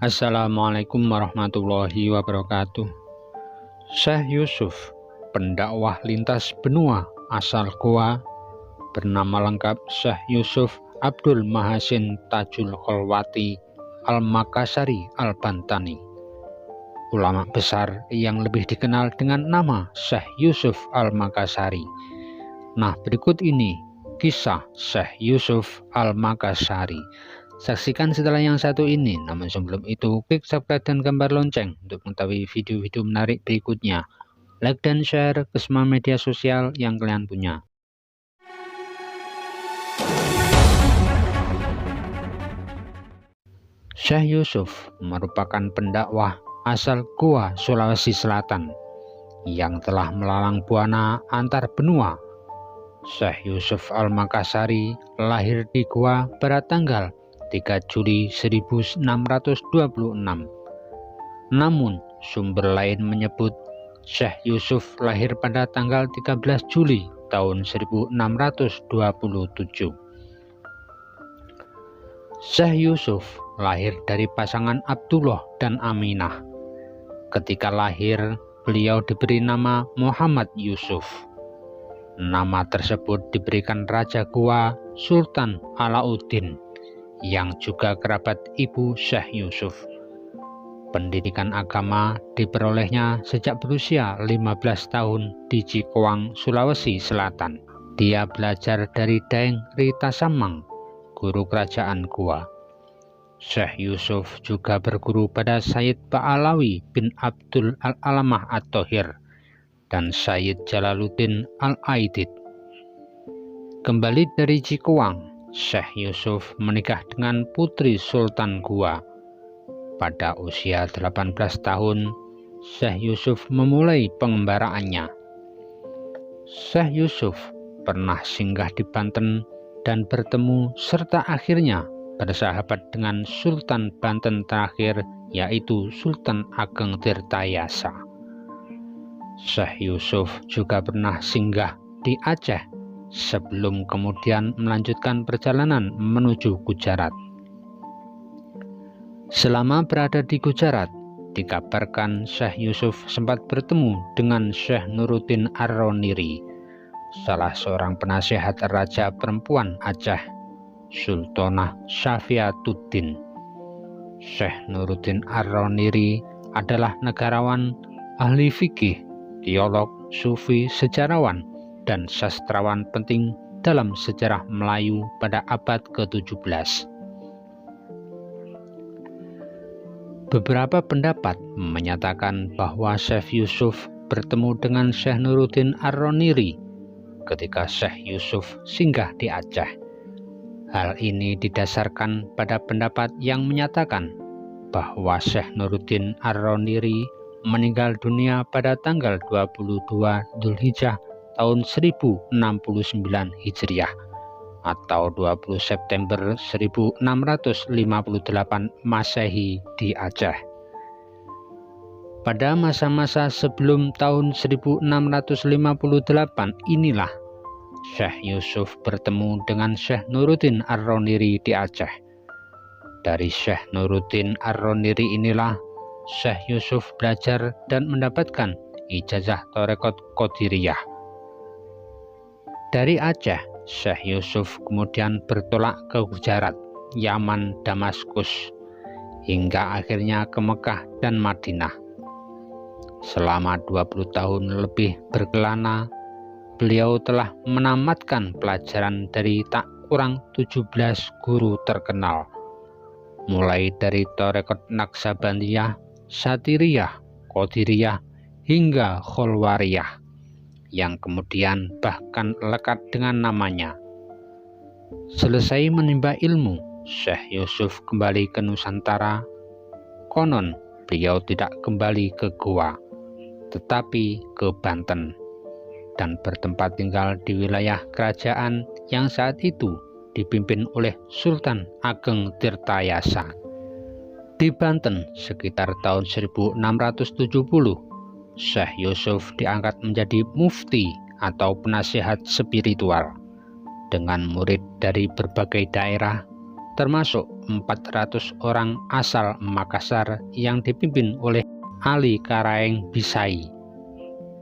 Assalamualaikum warahmatullahi wabarakatuh. Syekh Yusuf, pendakwah lintas benua asal Goa, bernama lengkap Syekh Yusuf Abdul Mahasin Tajul Kholwati Al-Makassari Al-Bantani, ulama besar yang lebih dikenal dengan nama Syekh Yusuf Al-Makassari. Nah, berikut ini kisah Syekh Yusuf Al-Makassari. Saksikan setelah yang satu ini, namun sebelum itu klik subscribe dan gambar lonceng untuk mengetahui video-video menarik berikutnya. Like dan share ke semua media sosial yang kalian punya. Syekh Yusuf merupakan pendakwah asal Goa, Sulawesi Selatan yang telah melalang buana antar benua. Syekh Yusuf Al-Makassari lahir di Goa pada tanggal 3 Juli 1626. Namun, sumber lain menyebut Syekh Yusuf lahir pada tanggal 13 Juli tahun 1627. Syekh Yusuf lahir dari pasangan Abdullah dan Aminah. Ketika lahir, beliau diberi nama Muhammad Yusuf. Nama tersebut diberikan Raja Goa Sultan Alauddin, yang juga kerabat ibu Syekh Yusuf. Pendidikan agama diperolehnya sejak berusia 15 tahun di Cikoang, Sulawesi Selatan. Dia belajar dari Daeng Ritasamang, guru kerajaan Goa. Syekh Yusuf juga berguru pada Sayyid Ba'alawi bin Abdul Al-Alamah At-Thohir dan Sayyid Jalaluddin Al-Aidid. Kembali dari Cikoang, Syekh Yusuf menikah dengan putri Sultan Goa. Pada usia 18 tahun, Syekh Yusuf memulai pengembaraannya. Syekh Yusuf pernah singgah di Banten dan bertemu serta akhirnya bersahabat dengan Sultan Banten terakhir, yaitu Sultan Ageng Tirtayasa. Syekh Yusuf juga pernah singgah di Aceh sebelum kemudian melanjutkan perjalanan menuju Gujarat. Selama berada di Gujarat, dikabarkan Syekh Yusuf sempat bertemu dengan Syekh Nuruddin Ar-Roniri, salah seorang penasihat raja perempuan Aceh, Sultanah Syafiatuddin. Syekh Nuruddin Ar-Roniri adalah negarawan, ahli fikih, teolog, sufi, sejarawan, dan sastrawan penting dalam sejarah Melayu pada abad ke-17. Beberapa pendapat menyatakan bahwa Syekh Yusuf bertemu dengan Syekh Nuruddin Ar-Roniri ketika Syekh Yusuf singgah di Aceh. Hal ini didasarkan pada pendapat yang menyatakan bahwa Syekh Nuruddin Ar-Roniri meninggal dunia pada tanggal 22 Dzulhijjah tahun 1069 Hijriah atau 20 September 1658 Masehi di Aceh. Pada masa-masa sebelum tahun 1658 inilah Syekh Yusuf bertemu dengan Syekh Nuruddin Ar-Roniri di Aceh. Dari Syekh Nuruddin Ar-Roniri inilah Syekh Yusuf belajar dan mendapatkan ijazah Thariqat Qadiriyah. Dari Aceh, Syekh Yusuf kemudian bertolak ke Gujarat, Yaman, Damaskus, hingga akhirnya ke Mekah dan Madinah. Selama 20 tahun lebih berkelana, beliau telah menamatkan pelajaran dari tak kurang 17 guru terkenal, mulai dari Thariqat Naqsabandiyah, Satiriyah, Qadiriyah, hingga Kholwariyah, yang kemudian bahkan lekat dengan namanya. Selesai menimba ilmu, Syekh Yusuf kembali ke Nusantara. Konon beliau tidak kembali ke Goa, tetapi ke Banten, dan bertempat tinggal di wilayah kerajaan yang saat itu dipimpin oleh Sultan Ageng Tirtayasa. Di Banten sekitar tahun 1670, Syekh Yusuf diangkat menjadi mufti atau penasihat spiritual dengan murid dari berbagai daerah termasuk 400 orang asal Makassar yang dipimpin oleh Ali Karaeng Bisai.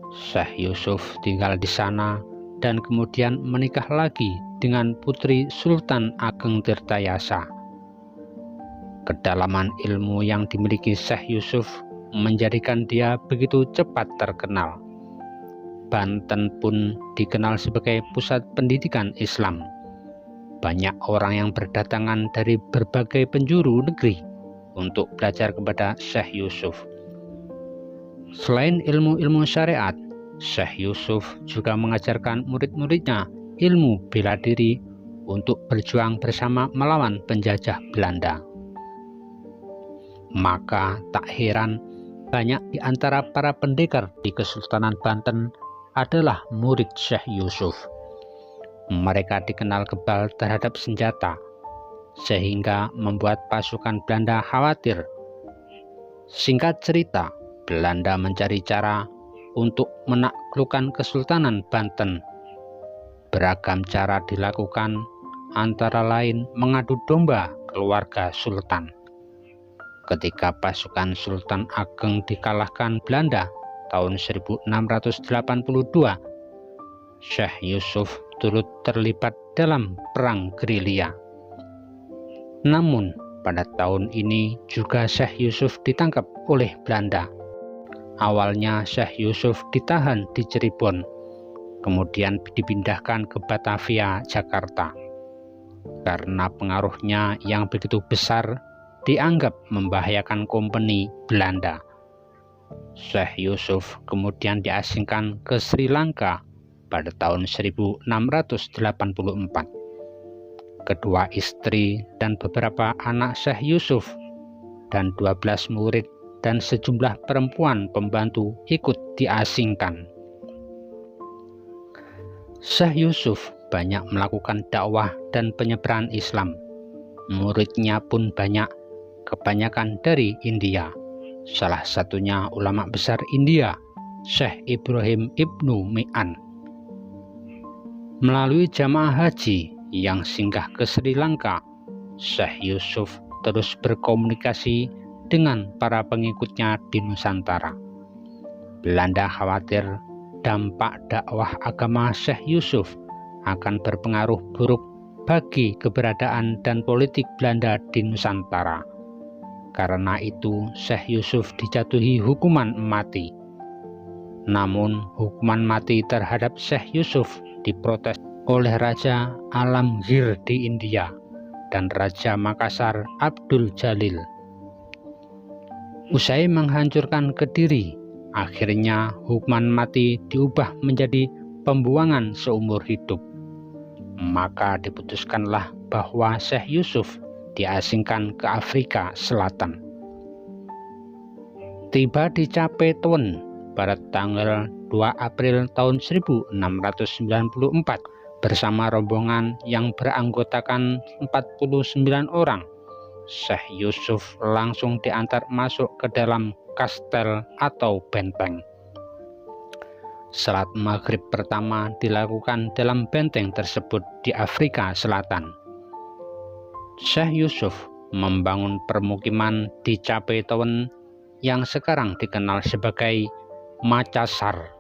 Syekh Yusuf tinggal di sana dan kemudian menikah lagi dengan putri Sultan Ageng Tirtayasa. Kedalaman ilmu yang dimiliki Syekh Yusuf menjadikan dia begitu cepat terkenal. Banten pun dikenal sebagai pusat pendidikan Islam. Banyak orang yang berdatangan dari berbagai penjuru negeri untuk belajar kepada Syekh Yusuf. Selain ilmu-ilmu syariat, Syekh Yusuf juga mengajarkan murid-muridnya ilmu bela diri untuk berjuang bersama melawan penjajah Belanda. Maka tak heran banyak di antara para pendekar di Kesultanan Banten adalah murid Syekh Yusuf. Mereka dikenal kebal terhadap senjata, sehingga membuat pasukan Belanda khawatir. Singkat cerita, Belanda mencari cara untuk menaklukkan Kesultanan Banten. Beragam cara dilakukan, antara lain mengadu domba keluarga Sultan. Ketika pasukan Sultan Ageng dikalahkan Belanda tahun 1682, Syekh Yusuf turut terlibat dalam perang gerilya. Namun, pada tahun ini juga Syekh Yusuf ditangkap oleh Belanda. Awalnya Syekh Yusuf ditahan di Cirebon, kemudian dipindahkan ke Batavia, Jakarta. Karena pengaruhnya yang begitu besar, dianggap membahayakan kompeni Belanda. Syekh Yusuf kemudian diasingkan ke Sri Lanka pada tahun 1684. Kedua istri dan beberapa anak Syekh Yusuf dan 12 murid dan sejumlah perempuan pembantu ikut diasingkan. Syekh Yusuf banyak melakukan dakwah dan penyebaran Islam. Muridnya pun banyak, kebanyakan dari India. Salah satunya ulama besar India, Syekh Ibrahim Ibnu Mi'an. Melalui jamaah haji yang singgah ke Sri Lanka, Syekh Yusuf terus berkomunikasi dengan para pengikutnya di Nusantara. Belanda khawatir dampak dakwah agama Syekh Yusuf akan berpengaruh buruk bagi keberadaan dan politik Belanda di Nusantara. Karena itu, Syekh Yusuf dijatuhi hukuman mati. Namun, hukuman mati terhadap Syekh Yusuf diprotes oleh Raja Alamgir di India dan Raja Makassar Abdul Jalil. Usai menghancurkan Kediri, akhirnya hukuman mati diubah menjadi pembuangan seumur hidup. Maka diputuskanlah bahwa Syekh Yusuf diasingkan ke Afrika Selatan. Tiba di Cape Town pada tanggal 2 April tahun 1694 bersama rombongan yang beranggotakan 49 orang. Syekh Yusuf langsung diantar masuk ke dalam kastel atau benteng. Salat maghrib pertama dilakukan dalam benteng tersebut di Afrika Selatan. Syekh Yusuf membangun permukiman di Cape Town yang sekarang dikenal sebagai Makassar.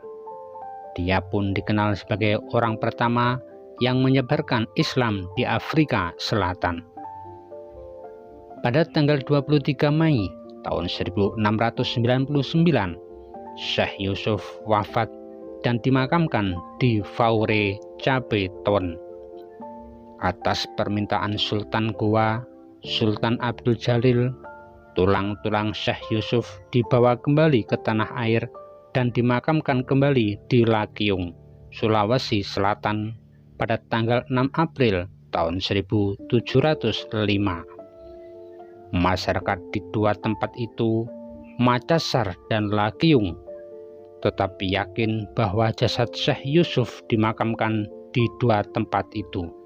Dia pun dikenal sebagai orang pertama yang menyebarkan Islam di Afrika Selatan. Pada tanggal 23 Mei tahun 1699, Syekh Yusuf wafat dan dimakamkan di Faure, Cape Town. Atas permintaan Sultan Goa, Sultan Abdul Jalil, tulang-tulang Syekh Yusuf dibawa kembali ke tanah air dan dimakamkan kembali di Lakyung, Sulawesi Selatan pada tanggal 6 April tahun 1705. Masyarakat di dua tempat itu, Makassar dan Lakyung, tetapi yakin bahwa jasad Syekh Yusuf dimakamkan di dua tempat itu.